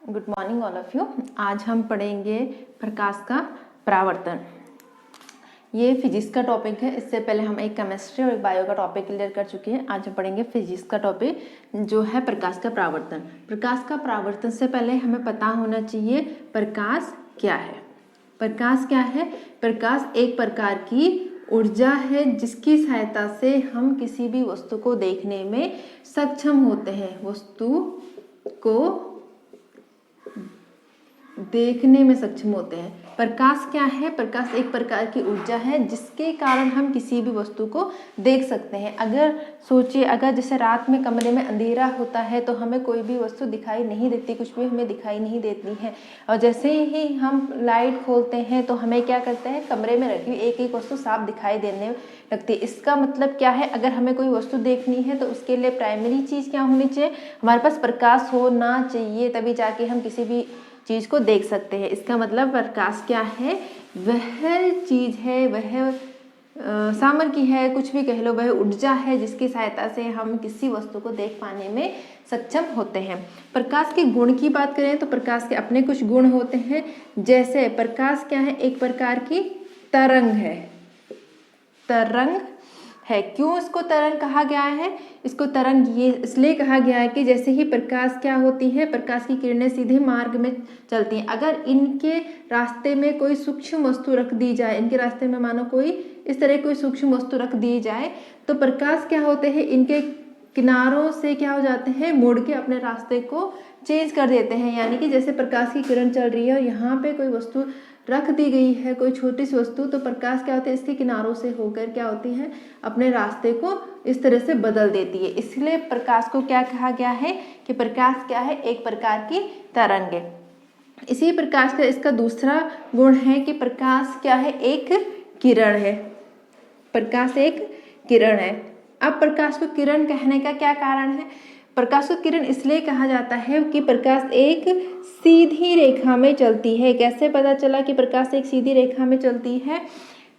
Good morning all of you. आज हम पढ़ेंगे प्रकाश का परावर्तन। ये फिजिक्स का टॉपिक है। इससे पहले हम एक केमिस्ट्री और एक बायो का टॉपिक क्लियर कर चुके हैं। आज हम पढ़ेंगे फिजिक्स का टॉपिक जो है प्रकाश का परावर्तन। प्रकाश का परावर्तन से पहले हमें पता होना चाहिए प्रकाश क्या है। प्रकाश क्या है? प्रकाश एक प्रकार की ऊर्जा है जिसकी सहायता से हम किसी भी वस्तु को देखने में सक्षम होते हैं। वस्तु को देखने में सक्षम होते हैं। प्रकाश क्या है? प्रकाश एक प्रकार की ऊर्जा है जिसके कारण हम किसी भी वस्तु को देख सकते हैं। अगर सोचिए, अगर जैसे रात में कमरे में अंधेरा होता है तो हमें कोई भी वस्तु दिखाई नहीं देती, कुछ भी हमें दिखाई नहीं देती है। और जैसे ही हम लाइट खोलते हैं तो हमें क्या करते हैं, कमरे में रखी हुई एक एक वस्तु साफ दिखाई देने लगती है। इसका मतलब क्या है? अगर हमें कोई वस्तु देखनी है तो उसके लिए प्राइमरी चीज़ क्या होनी चाहिए? हमारे पास प्रकाश होना चाहिए, तभी जाके हम किसी भी चीज़ को देख सकते हैं। इसका मतलब प्रकाश क्या है? वह चीज़ है, वह सामग्री है, कुछ भी कह लो, वह ऊर्जा है जिसकी सहायता से हम किसी वस्तु को देख पाने में सक्षम होते हैं। प्रकाश के गुण की बात करें तो प्रकाश के अपने कुछ गुण होते हैं। जैसे प्रकाश क्या है? एक प्रकार की तरंग है। तरंग है। क्यों इसको तरंग कहा गया है? इसको तरंग ये इसलिए कहा गया है कि जैसे ही प्रकाश क्या होती है, प्रकाश की किरणें सीधे मार्ग में चलती हैं। अगर इनके रास्ते में कोई सूक्ष्म वस्तु रख दी जाए, इनके रास्ते में मानो कोई इस तरह कोई सूक्ष्म वस्तु रख दी जाए तो प्रकाश क्या होते हैं, इनके किनारों से क्या हो जाते हैं, मुड़ के अपने रास्ते को चेंज कर देते हैं। यानी कि जैसे प्रकाश की किरण चल रही है और यहाँ पे कोई वस्तु रख दी गई है, कोई छोटी सी वस्तु, तो प्रकाश क्या होती है, इसके किनारों से होकर क्या होती है, अपने रास्ते को इस तरह से बदल देती है। इसलिए प्रकाश को क्या कहा गया है कि प्रकाश क्या है? एक प्रकार की तरंग है। इसी प्रकाश का इसका दूसरा गुण है कि प्रकाश क्या है? एक किरण है। प्रकाश एक किरण है। अब प्रकाश को किरण कहने का क्या कारण है? प्रकाश को किरण इसलिए कहा जाता है कि प्रकाश एक सीधी रेखा में चलती है। कैसे पता चला कि प्रकाश एक सीधी रेखा में चलती है?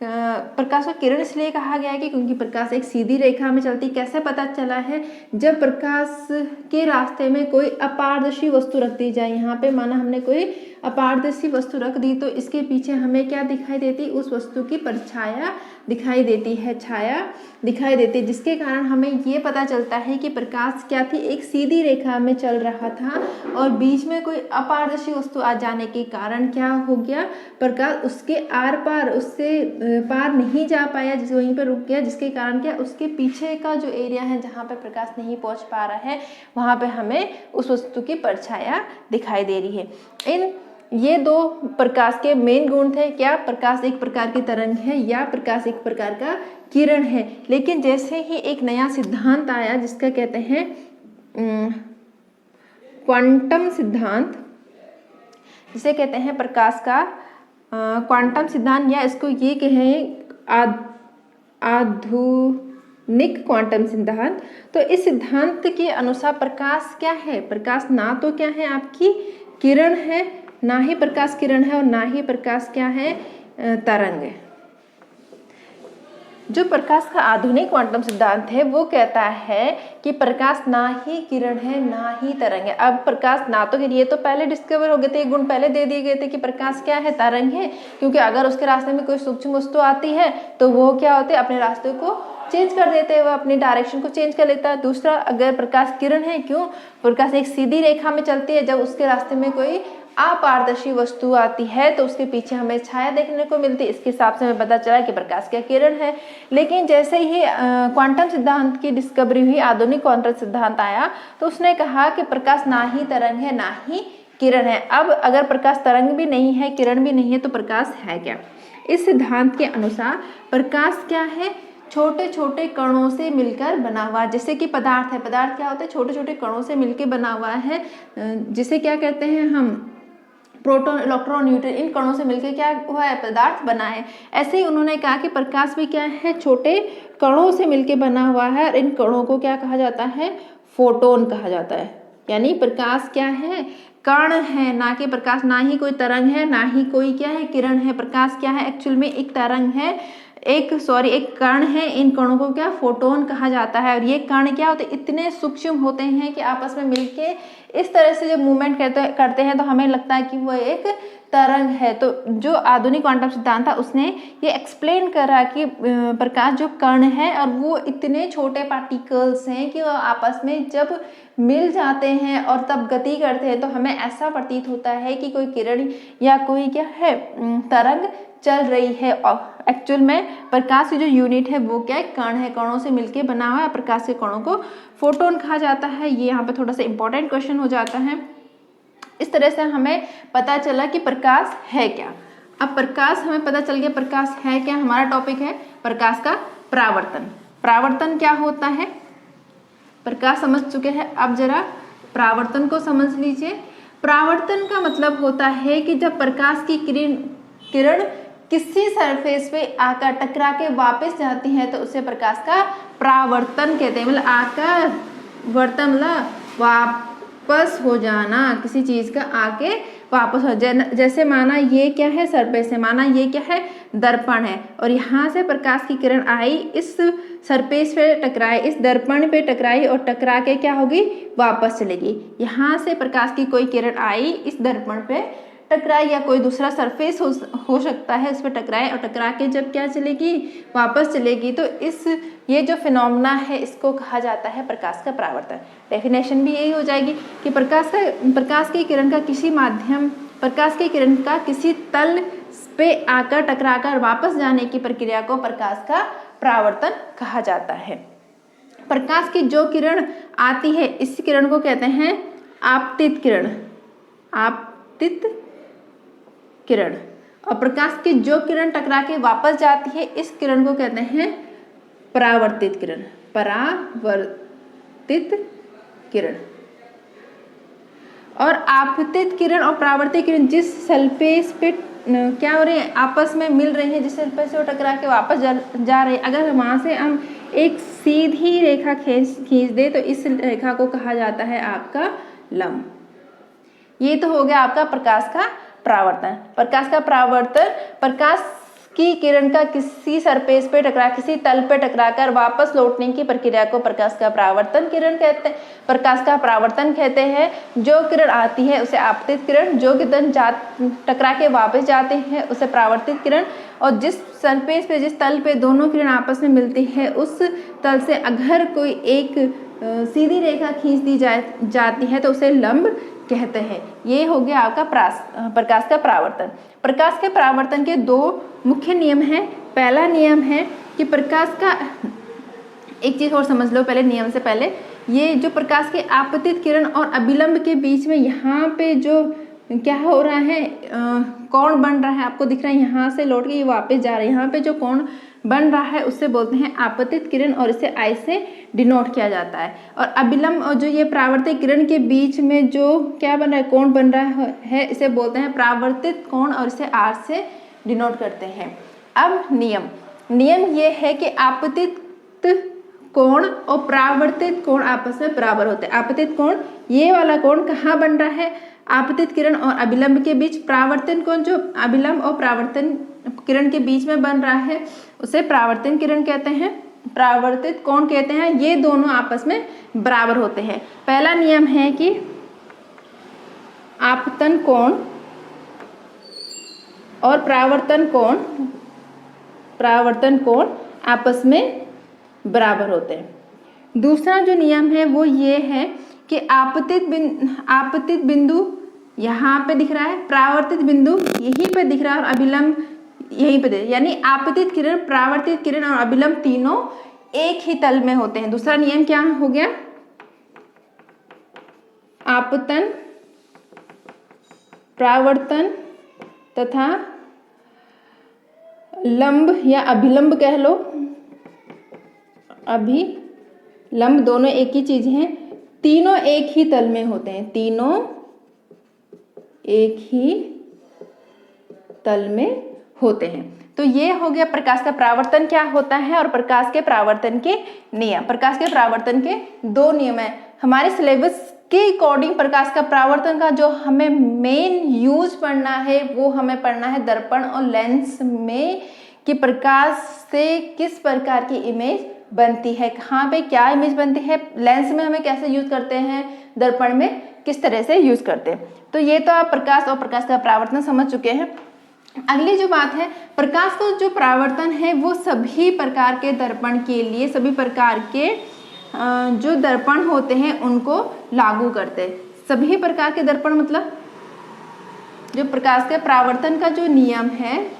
प्रकाश को किरण इसलिए कहा गया है कि क्योंकि प्रकाश एक सीधी रेखा में चलती। कैसे पता चला है? जब प्रकाश के रास्ते में कोई अपारदर्शी वस्तु रख दी जाए, यहाँ पे माना हमने कोई अपारदर्शी वस्तु रख दी तो इसके पीछे हमें क्या दिखाई देती? उस वस्तु की परछाया दिखाई देती है, छाया दिखाई देती है, जिसके कारण हमें ये पता चलता है कि प्रकाश क्या थी, एक सीधी रेखा में चल रहा था और बीच में कोई अपारदर्शी वस्तु आ जाने के कारण क्या हो गया, प्रकाश उसके आर पार, उससे पार नहीं जा पाया, जिस वहीं पर रुक गया, जिसके कारण क्या, उसके पीछे का जो एरिया है जहाँ पे प्रकाश नहीं पहुँच पा रहा है वहाँ पे हमें उस वस्तु की परछाया दिखाई दे रही है। ये दो प्रकाश के मेन गुण थे। क्या? प्रकाश एक प्रकार की तरंग है या प्रकाश एक प्रकार का किरण है। लेकिन जैसे ही एक नया सिद्धांत आया जिसका कहते हैं क्वांटम सिद्धांत, जिसे कहते हैं प्रकाश का क्वांटम सिद्धांत, या इसको ये कहें आधुनिक क्वांटम सिद्धांत। तो इस सिद्धांत के अनुसार प्रकाश क्या है? प्रकाश ना तो क्या है, आपकी किरण है, ना ही प्रकाश किरण है और ना ही प्रकाश क्या है, तरंग है। जो प्रकाश का आधुनिक क्वांटम सिद्धांत है वो कहता है कि प्रकाश ना ही किरण है ना ही तरंग है। अब प्रकाश ना तो, ये तो पहले डिस्कवर हो गए थे, गुण पहले दे दिए गए थे कि प्रकाश क्या है, तरंग है, क्योंकि अगर उसके रास्ते में कोई सूक्ष्म वस्तु आती है तो वो क्या होते हैं, अपने रास्ते को चेंज कर देते हैं, वो अपनी डायरेक्शन को चेंज कर लेता है। दूसरा, अगर प्रकाश किरण है, क्यों? प्रकाश एक सीधी रेखा में चलती है, जब उसके रास्ते में कोई अपारदर्शी वस्तु आती है तो उसके पीछे हमें छाया देखने को मिलती है। इसके हिसाब से हमें पता चला कि प्रकाश क्या किरण है। लेकिन जैसे ही क्वांटम सिद्धांत की डिस्कवरी हुई, आधुनिक क्वांटम सिद्धांत आया, तो उसने कहा कि प्रकाश ना ही तरंग है ना ही किरण है। अब अगर प्रकाश तरंग भी नहीं है, किरण भी नहीं है, तो प्रकाश है क्या? इस सिद्धांत के अनुसार प्रकाश क्या है? छोटे छोटे कणों से मिलकर बना हुआ, जैसे कि पदार्थ है। पदार्थ क्या होता है? छोटे छोटे कणों से मिलकर बना हुआ है, जिसे क्या कहते हैं हम, प्रोटॉन, इलेक्ट्रॉन, न्यूट्रॉन, इन कणों से मिलकर क्या हुआ है, पदार्थ बना है। ऐसे ही उन्होंने कहा कि प्रकाश भी क्या है, छोटे कणों से मिलकर बना हुआ है और इन कणों को क्या कहा जाता है, फोटोन कहा जाता है। यानी प्रकाश क्या है, कण है, ना कि प्रकाश, ना ही कोई तरंग है, ना ही कोई क्या है, किरण है। प्रकाश क्या है, एक्चुअल में एक तरंग है एक कण है, इन कणों को क्या फोटोन कहा जाता है। और ये कण क्या होते हैं, इतने सूक्ष्म होते हैं कि आपस में मिलके इस तरह से जब मूवमेंट करते हैं तो हमें लगता है कि वो एक तरंग है। तो जो आधुनिक क्वांटम सिद्धांत था उसने ये एक्सप्लेन करा कि प्रकाश जो कण है और वो इतने छोटे पार्टिकल्स हैं कि वो आपस में जब मिल जाते हैं और तब गति करते हैं तो हमें ऐसा प्रतीत होता है कि कोई किरण या कोई क्या है तरंग चल रही है। और एक्चुअल में प्रकाश की जो यूनिट है वो क्या है, कण है, कणों से मिलके बना हुआ है। प्रकाश के कणों को फोटोन कहा जाता है। ये यहाँ पे थोड़ा सा इंपॉर्टेंट क्वेश्चन हो जाता है। इस तरह से हमें पता चला कि प्रकाश है क्या। अब प्रकाश हमें पता चल गया प्रकाश है क्या। हमारा टॉपिक है प्रकाश का परावर्तन। परावर्तन क्या होता है, प्रकाश समझ चुके हैं, अब जरा परावर्तन को समझ लीजिए। परावर्तन का मतलब होता है कि जब प्रकाश की किरण किसी सरफेस पे आकर टकरा के वापस जाती है तो उसे प्रकाश का परावर्तन कहते हैं। मतलब आकर वर्तन मतलब वापस हो जाना, किसी चीज का आके वापस हो जाना। जैसे माना ये क्या है, सरफेस है, माना ये क्या है, दर्पण है, और यहाँ से प्रकाश की किरण आई, इस सरफेस पे टकराई, इस दर्पण पे टकराई और टकरा के क्या होगी, वापस चलेगी। यहाँ से प्रकाश की कोई किरण आई, इस दर्पण पे टकराई, या कोई दूसरा सरफेस हो सकता है उस पर टकराए और टकरा के जब क्या चलेगी, वापस चलेगी। तो ये जो फिनोमेना है इसको कहा जाता है प्रकाश का परावर्तन। डेफिनेशन भी यही हो जाएगी कि प्रकाश की किरण का प्रकाश की किरण का किसी तल पे आकर टकराकर वापस जाने की प्रक्रिया को प्रकाश का परावर्तन कहा जाता है। प्रकाश की जो किरण आती है इस किरण को कहते हैं आपतित किरण, आपतित किरण। और प्रकाश की जो किरण टकरा के वापस जाती है इस किरण को कहते हैं परावर्तित किरण, परावर्तित किरण। और आपतित किरण और परावर्तित किरण जिस सरफेस पे क्या हो रहे हैं, आपस में मिल रही हैं, जिस सरफेस से वो टकरा के वापस जा रहे हैं, अगर वहां से हम एक सीधी रेखा खींच दे तो इस रेखा को कहा जाता है आपका लंब। ये तो हो गया आपका प्रकाश का परावर्तन। प्रकाश का परावर्तन प्रकाश की किरण का किसी सरफेस पे टकरा, किसी तल पे टकराकर वापस लौटने की प्रक्रिया को प्रकाश का परावर्तन किरण कहते हैं, प्रकाश का परावर्तन कहते हैं। जो किरण आती है उसे आपतित किरण, जो किरण टकरा के वापस जाते हैं उसे परावर्तित किरण। और जिस सरफेस पे, जिस तल पे दोनों किरण आपस में मिलती है उस तल से अगर कोई एक सीधी रेखा खींच दी जाती है तो उसे लंब कहते हैं। ये हो गया आपका प्रकाश का परावर्तन। प्रकाश के परावर्तन के दो मुख्य नियम हैं। पहला नियम है कि प्रकाश का, एक चीज और समझ लो पहले नियम से पहले, ये जो प्रकाश के आपतित किरण और अभिलंब के बीच में यहाँ पे जो क्या हो रहा है, कोण बन रहा है, आपको दिख रहा है, यहाँ से लौट के ये वापस जा रहा है, यहाँ पे जो कोण बन रहा है उससे बोलते हैं आपतित किरण और इसे I से डिनोट किया जाता है। और अभिलंब और जो ये परावर्तित किरण के बीच में जो क्या बन रहा है, कोण बन रहा है, इसे बोलते हैं परावर्तित कोण और इसे R से डिनोट करते हैं। अब नियम ये है कि आपतित कोण और परावर्तित कोण आपस में बराबर होते हैं। आपतित कोण, ये वाला कोण कहाँ बन रहा है, आपतित किरण और अभिलंब के बीच। परावर्तन कोण जो अभिलंब और परावर्तन किरण के बीच में बन रहा है उसे परावर्तन किरण कहते हैं, परावर्तित कोण कहते हैं। ये दोनों आपस में बराबर होते हैं। पहला नियम है कि आपतन कोण और परावर्तन कोण आपस में बराबर होते हैं। दूसरा जो नियम है वो ये है कि आपतित बिंदु यहाँ पे दिख रहा है, परावर्तित बिंदु यहीं पे दिख रहा है और अभिलंब यहीं पे, यानी आपतित किरण, परावर्तित किरण और अभिलंब तीनों एक ही तल में होते हैं। दूसरा नियम क्या हो गया, आपतन, परावर्तन तथा लंब या अभिलंब कह लो, अभिलंब दोनों एक ही चीज हैं, तीनों एक ही तल में होते हैं, तीनों एक ही तल में होते हैं। तो ये हो गया प्रकाश का परावर्तन क्या होता है और प्रकाश के परावर्तन के नियम। प्रकाश के परावर्तन के दो नियम है। हमारे सिलेबस के अकॉर्डिंग प्रकाश का परावर्तन का जो हमें मेन यूज पढ़ना है वो हमें पढ़ना है दर्पण और लेंस में कि प्रकाश से किस प्रकार की इमेज बनती है, कहाँ पे क्या इमेज बनती है, लेंस में हमें कैसे यूज करते हैं, दर्पण में किस तरह से यूज करते हैं। तो ये तो आप प्रकाश और प्रकाश का परावर्तन समझ चुके हैं। अगली जो बात है, प्रकाश का जो परावर्तन है वो सभी प्रकार के दर्पण के लिए, सभी प्रकार के जो दर्पण होते हैं उनको लागू करते हैं। सभी प्रकार के दर्पण मतलब जो प्रकाश के परावर्तन का जो नियम है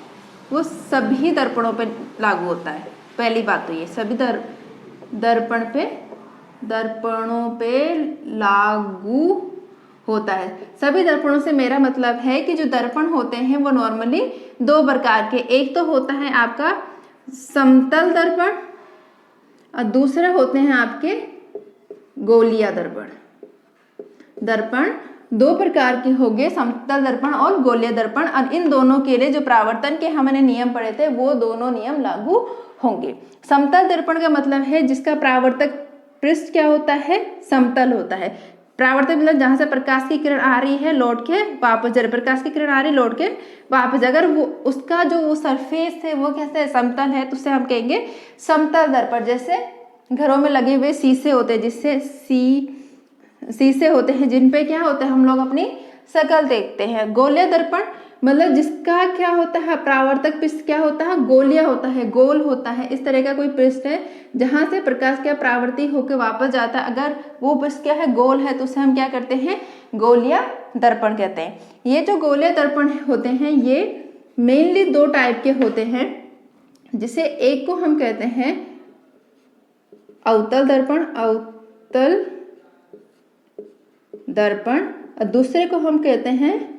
वो सभी दर्पणों पे लागू होता है। पहली बात तो ये सभी दर्पणों पे लागू होता है। सभी दर्पणों से मेरा मतलब है कि जो दर्पण होते हैं वो नॉर्मली दो प्रकार के, एक तो होता है आपका समतल दर्पण और दूसरे होते हैं आपके गोलीय दर्पण। दर्पण दो प्रकार के हो गए, समतल दर्पण और गोलीय दर्पण, और इन दोनों के लिए जो परावर्तन के हमने नियम पढ़े थे वो दोनों नियम लागू होंगे। समतल दर्पण का मतलब है जिसका परावर्तक पृष्ठ क्या होता है, समतल होता है। परावर्तक मतलब जहां से प्रकाश की किरण आ रही है लौट के वापस जा रही, प्रकाश की किरण आ रही लौट के वापस, अगर वो उसका जो वो सरफेस है वो कैसे है, समतल है, तो उसे हम कहेंगे समतल दर्पण। जैसे घरों में लगे हुए शीशे होते हैं, जिससे शीशे होते हैं जिन पे क्या होता है हम लोग अपनी शक्ल देखते हैं। गोलीय दर्पण मतलब जिसका क्या होता है, परावर्तक पृष्ठ क्या होता है, गोलीय होता है, गोल होता है। इस तरह का कोई पृष्ठ है जहां से प्रकाश क्या परावर्तित होकर वापस जाता है, अगर वो पृष्ठ क्या है, गोल है, तो उसे हम क्या करते हैं, गोलीय दर्पण कहते हैं। ये जो गोलीय दर्पण होते हैं ये मेनली दो टाइप के होते हैं, जिसे एक को हम कहते हैं अवतल दर्पण और दूसरे को हम कहते हैं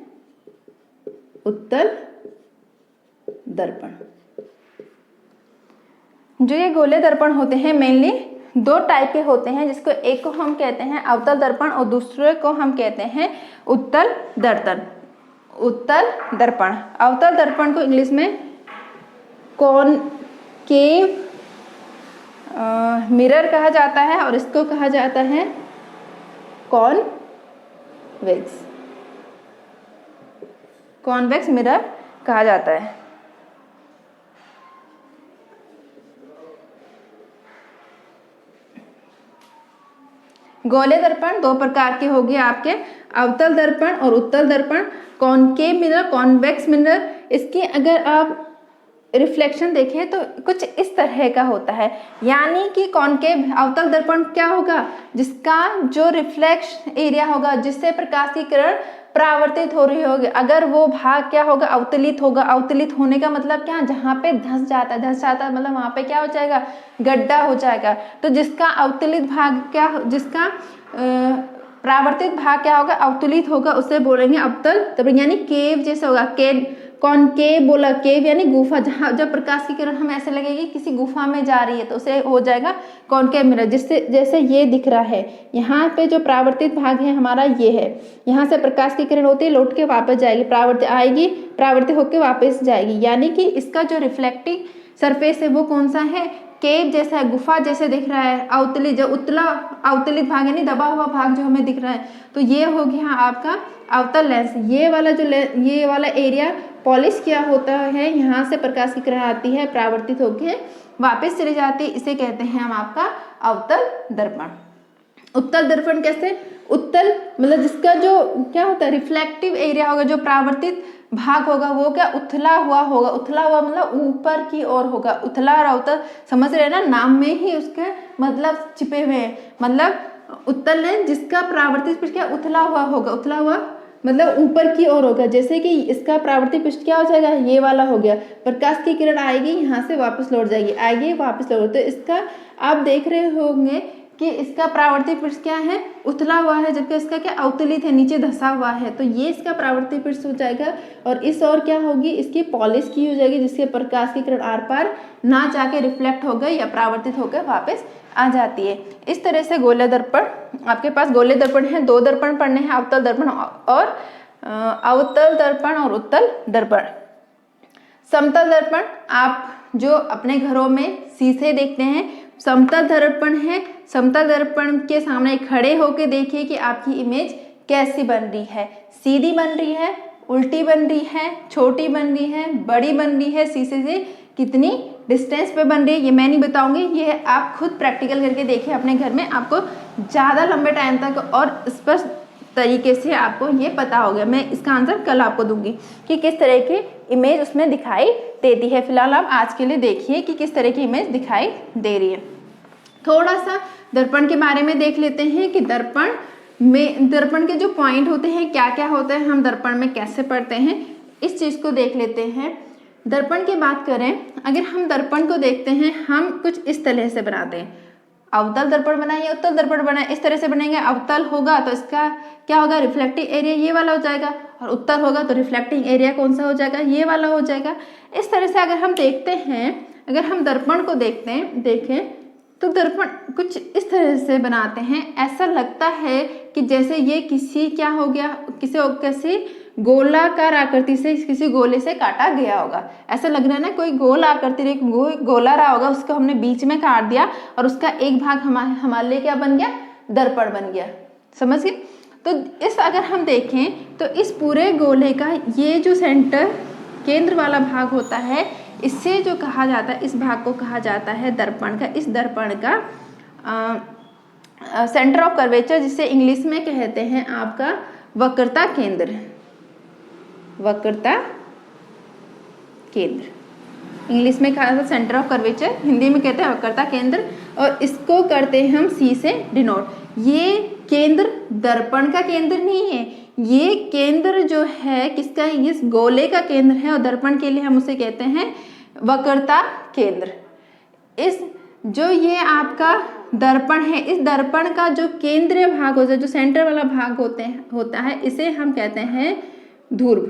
उत्तल दर्पण। जो ये गोलीय दर्पण होते हैं मेनली दो टाइप के होते हैं, जिसको एक को हम कहते हैं अवतल दर्पण और दूसरे को हम कहते हैं उत्तल दर्पण। अवतल दर्पण को इंग्लिश में कॉनकेव मिरर कहा जाता है और इसको कहा जाता है कॉन्वेक्स मिरर कहा जाता है। गोलीय दर्पण दो प्रकार के हो गए आपके, अवतल दर्पण और उत्तल दर्पण। कॉनकेव मिरर, कॉन्वेक्स मिरर, इसकी अगर आप रिफ्लेक्शन देखें तो कुछ इस तरह का होता है, यानी कि कॉनकेव अवतल दर्पण क्या होगा, जिसका जो रिफ्लेक्श एरिया होगा, जिससे प्रकाश की किरण परावर्तित हो रही होगी, अगर वो भाग क्या होगा, अवतलित होगा। अवतलित होने का मतलब क्या, जहाँ पे धंस जाता है मतलब वहां पे क्या हो जाएगा, गड्ढा हो जाएगा। तो जिसका अवतलित भाग क्या, जिसका परावर्तित भाग क्या होगा, अवतलित होगा, उसे बोलेंगे अवतल दर्पण, यानी केव जैसे होगा। कॉनकेव बोला, केव यानी गुफा, जहाँ जब प्रकाश की किरण हम ऐसे लगेगी किसी गुफा में जा रही है तो उसे हो जाएगा कॉनकेव मिरर। जिससे जैसे ये दिख रहा है, यहाँ पे जो परावर्तित भाग है हमारा ये है, यहाँ से प्रकाश की किरण होती है लौट के वापस जाएगी, परावर्तित होकर वापस जाएगी, यानी कि इसका जो रिफ्लेक्टिंग सरफेस है वो कौन सा है, केव जैसा है, गुफा जैसे दिख रहा है। अवतलित भाग यानी दबा हुआ भाग जो हमें दिख रहा है, तो ये हो गया आपका अवतल लेंस। ये वाला एरिया पॉलिश किया होता है, यहाँ से प्रकाश की किरण आती है, परावर्तित होकर वापस चली जाती है, इसे कहते हैं हम आपका अवतल दर्पण। उत्तल दर्पण कैसे, उत्तल मतलब जिसका जो क्या होता है, रिफ्लेक्टिव एरिया होगा, जो परावर्तित भाग होगा वो क्या, उथला हुआ होगा। उथला हुआ मतलब ऊपर की ओर होगा। उथला और अवतल समझ रहे हैं ना, नाम में ही उसके मतलब छिपे हुए हैं। मतलब उत्तल है जिसका परावर्तित पृष्ठ क्या, उथला हुआ होगा। उथला हुआ मतलब ऊपर की ओर होगा, जैसे कि इसका परावर्तित पृष्ठ क्या हो जाएगा, ये वाला हो गया। प्रकाश की किरण आएगी, यहाँ से वापस लौट जाएगी, आएगी वापस लौट। तो इसका आप देख रहे होंगे कि इसका परावर्तित पृष्ठ क्या है, उथला हुआ है, जबकि इसका क्या, अवतलित है, नीचे धंसा हुआ है। तो ये इसका परावर्तित पृष्ठ हो जाएगा। और इस ओर क्या होगी, इसकी पॉलिश की हो जाएगी, जिससे प्रकाश की किरण आर पार ना जाके रिफ्लेक्ट हो गई या परावर्तित होकर वापस आ जाती है। इस तरह से गोलीय दर्पण, आपके पास गोलीय दर्पण है, दो दर्पण पढ़ने हैं, अवतल दर्पण और उत्तल दर्पण। समतल दर्पण आप जो अपने घरों में शीशे देखते हैं, समतल दर्पण है। समतल दर्पण के सामने खड़े होकर देखिए कि आपकी इमेज कैसी बन रही है, सीधी बन रही है, उल्टी बन रही है, छोटी बन रही है, बड़ी बन रही है, शीशे से कितनी डिस्टेंस पे बन रही है ये मैं नहीं बताऊंगी, ये आप खुद प्रैक्टिकल करके देखिए अपने घर में, आपको ज़्यादा लंबे टाइम तक और स्पष्ट तरीके से आपको ये पता हो गया। मैं इसका आंसर कल आपको दूंगी कि किस तरह की इमेज उसमें दिखाई देती है। फिलहाल आप आज के लिए देखिए कि किस तरह की इमेज दिखाई दे रही है। थोड़ा सा दर्पण के बारे में देख लेते हैं कि दर्पण के जो पॉइंट होते हैं क्या क्या होते हैं, हम दर्पण में कैसे पढ़ते हैं, इस चीज़ को देख लेते हैं। दर्पण की बात करें, अगर हम दर्पण को देखते हैं, हम कुछ इस तरह से बनाते हैं, अवतल दर्पण बनाइए, उत्तल दर्पण बनाए, इस तरह से बनेंगे। अवतल होगा तो इसका क्या होगा, रिफ्लेक्टिव एरिया ये वाला हो जाएगा, और उत्तल होगा तो रिफ्लेक्टिंग एरिया कौन सा हो जाएगा, ये वाला हो जाएगा। इस तरह से अगर हम देखते हैं, अगर हम दर्पण को देखें तो दर्पण कुछ इस तरह से बनाते हैं, ऐसा लगता है कि जैसे ये किसी क्या हो गया, किसी गोलाकार आकृति से किसी गोले से काटा गया होगा। ऐसा लग रहा है ना, कोई गोल आकृति गोला रहा होगा, उसको हमने बीच में काट दिया और उसका एक भाग हमारे लिए क्या बन गया, दर्पण बन गया। समझ गए? तो इस अगर हम देखें तो इस पूरे गोले का ये जो सेंटर केंद्र वाला भाग होता है, इससे जो कहा जाता है, इस भाग को कहा जाता है दर्पण का। इस दर्पण का सेंटर ऑफ कर्वेचर, जिसे इंग्लिश में कहते हैं आपका वक्रता केंद्र। वक्रता केंद्र इंग्लिश में कहा जाता है सेंटर ऑफ कर्वेचर, हिंदी में कहते हैं वक्रता केंद्र, और इसको करते हैं हम सी से डिनोट। ये केंद्र दर्पण का केंद्र नहीं है, ये केंद्र जो है किसका है, इस गोले का केंद्र है, और दर्पण के लिए हम उसे कहते हैं वक्रता केंद्र। इस जो ये आपका दर्पण है, इस दर्पण का जो केंद्रीय भाग होता है, जो सेंटर वाला भाग होता है, इसे हम कहते हैं ध्रुव।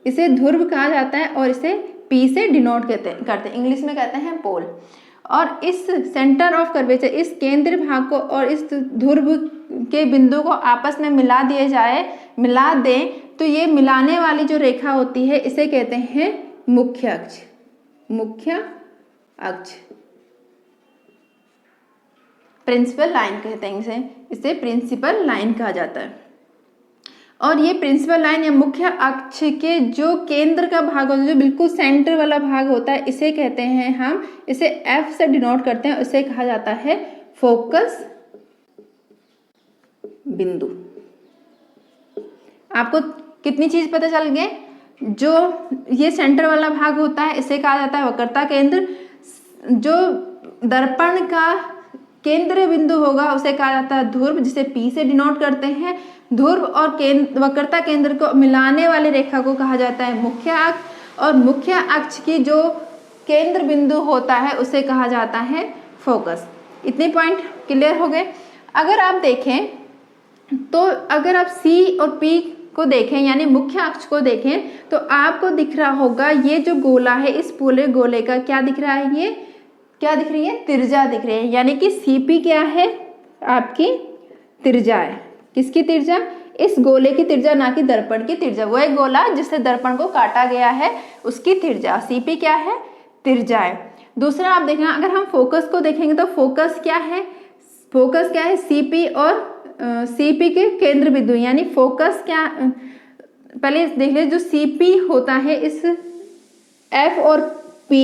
इसे ध्रुव कहा जाता है और इसे P से डिनोट करते हैं, इंग्लिश में कहते हैं पोल। और इस सेंटर ऑफ कर्वेचर, इस केंद्र भाग को और इस ध्रुव के बिंदु को आपस में मिला दें तो ये मिलाने वाली जो रेखा होती है, इसे कहते हैं मुख्य अक्ष। मुख्य अक्ष प्रिंसिपल लाइन कहते हैं इसे प्रिंसिपल लाइन कहा जाता है। और ये प्रिंसिपल लाइन या मुख्य अक्ष के जो केंद्र का भाग होता है, जो बिल्कुल सेंटर वाला भाग होता है, इसे कहते हैं हम, इसे F से डिनोट करते हैं, उसे कहा जाता है फोकस बिंदु। आपको कितनी चीज पता चल गए, जो ये सेंटर वाला भाग होता है इसे कहा जाता है वक्रता केंद्र, जो दर्पण का केंद्र बिंदु होगा उसे कहा जाता है ध्रुव, जिसे P से डिनोट करते हैं। ध्रुव और वक्रता केंद्र को मिलाने वाली रेखा को कहा जाता है मुख्य अक्ष, और मुख्य अक्ष की जो केंद्र बिंदु होता है उसे कहा जाता है फोकस। इतने पॉइंट क्लियर हो गए। अगर आप देखें तो अगर आप C और P को देखें, यानी मुख्य अक्ष को देखें, तो आपको दिख रहा होगा ये जो गोला है, इस पूरे गोले का क्या दिख रहा है, ये क्या दिख रही है, त्रिज्या दिख रही है। यानी कि CP क्या है, आपकी त्रिज्या है। किसकी त्रिज्या, इस गोले की त्रिज्या, ना कि दर्पण की त्रिज्या। वो एक गोला जिससे दर्पण को काटा गया है, उसकी त्रिज्या CP क्या है, त्रिज्या है। दूसरा आप देखें, अगर हम फोकस को देखेंगे तो फोकस क्या है, CP और CP के केंद्र बिंदु, यानी फोकस क्या, पहले देख ले, जो CP होता है, इस F और P,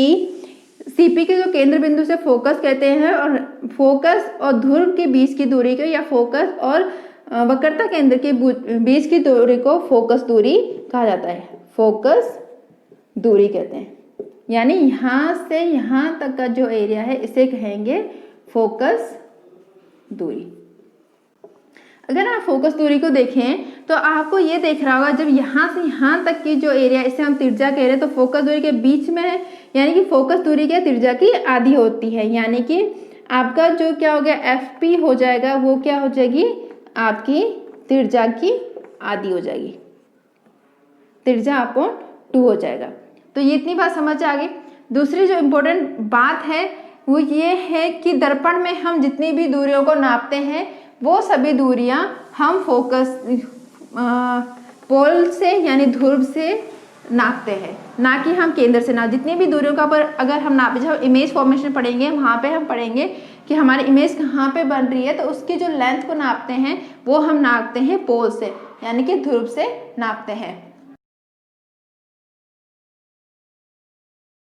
CP के जो केंद्र बिंदु से फोकस कहते हैं, और फोकस और ध्रुव के बीच की दूरी को, या फोकस और वक्रता केंद्र के बीच की दूरी को फोकस दूरी कहा जाता है। फोकस दूरी कहते हैं, यानी यहाँ से यहाँ तक का जो एरिया है इसे कहेंगे फोकस दूरी। अगर आप फोकस दूरी को देखें तो आपको ये देख रहा होगा, जब यहाँ से यहाँ तक की जो एरिया, इसे हम त्रिज्या कह रहे हैं, तो फोकस दूरी के बीच में है, यानी कि फोकस दूरी क्या, त्रिज्या की आधी होती है। यानी कि आपका जो क्या हो गया, FP हो जाएगा, वो क्या हो जाएगी, आपकी त्रिज्या की आधी हो जाएगी, त्रिज्या अपॉन 2 हो जाएगा। तो ये इतनी बात समझ आ गई। दूसरी जो इम्पोर्टेंट बात है वो ये है कि दर्पण में हम जितनी भी दूरियों को नापते हैं, वो सभी दूरियां हम फोकस पोल से, यानी ध्रुव से नापते हैं, ना कि हम केंद्र से ना। जितनी भी दूरियों का पर अगर हम नापे, जब इमेज फॉर्मेशन पढ़ेंगे वहाँ पे हम पढ़ेंगे कि हमारी इमेज कहाँ पे बन रही है, तो उसकी जो लेंथ को नापते हैं वो हम नापते हैं पोल से, यानी कि ध्रुव से नापते हैं।